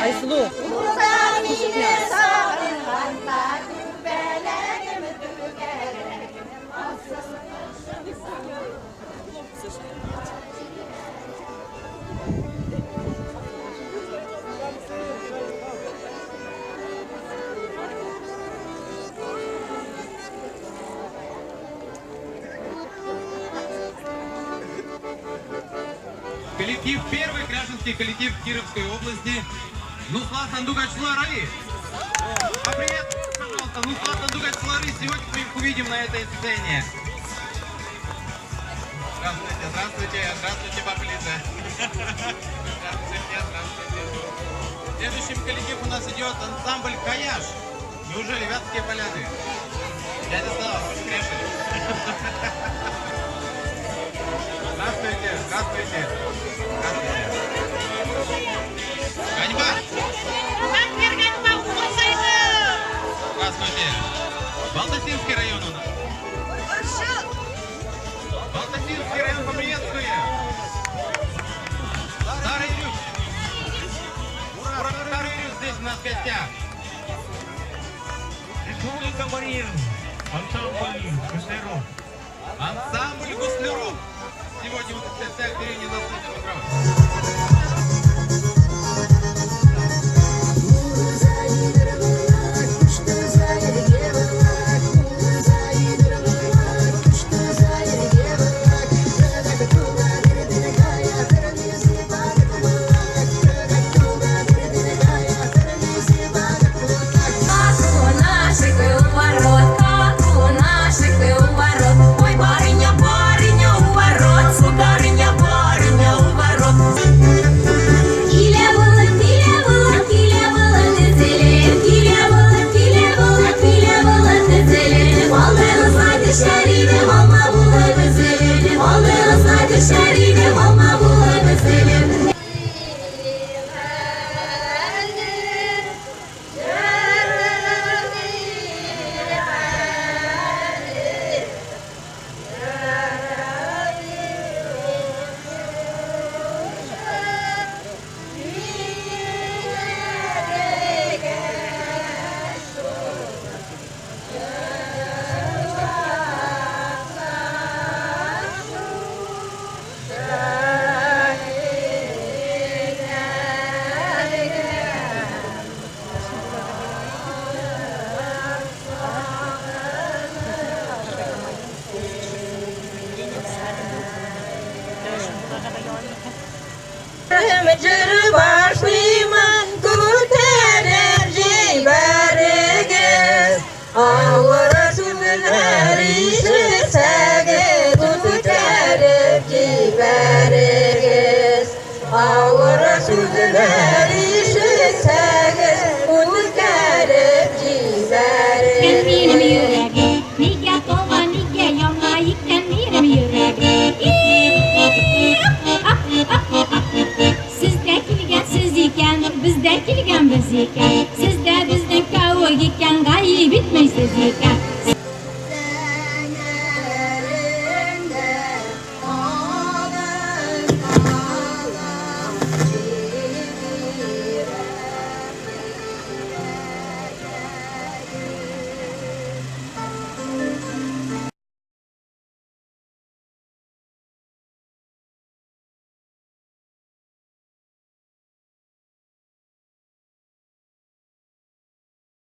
Ayşulu. Коллектив, первый гражданский коллектив Кировской области. Нуслат Сандугачлары. Поприветствуйте, пожалуйста, Нуслат Сандугачлары. Сегодня мы их увидим на этой сцене. Здравствуйте, здравствуйте, здравствуйте, поближе. Здравствуйте, здравствуйте. Следующим коллектив у нас идет ансамбль «Каяш». Неужели Вятские поляны? Дядя Слава, воскрешили. Здравствуйте, здравствуйте. Здравствуйте. Ганьба! Здравствуйте. Балтасинский район у нас. Балтасинский район поприветствуем. Старый Рюк. Ура, Старый Рюк здесь у нас в гостях. Республика Марин. Ансамбль Гусляров. Ансамбль Гусляров. Сегодня у нас в гостях Ирине Петровна. Sizde bizden kavga gitken gayet bitmeysiz iken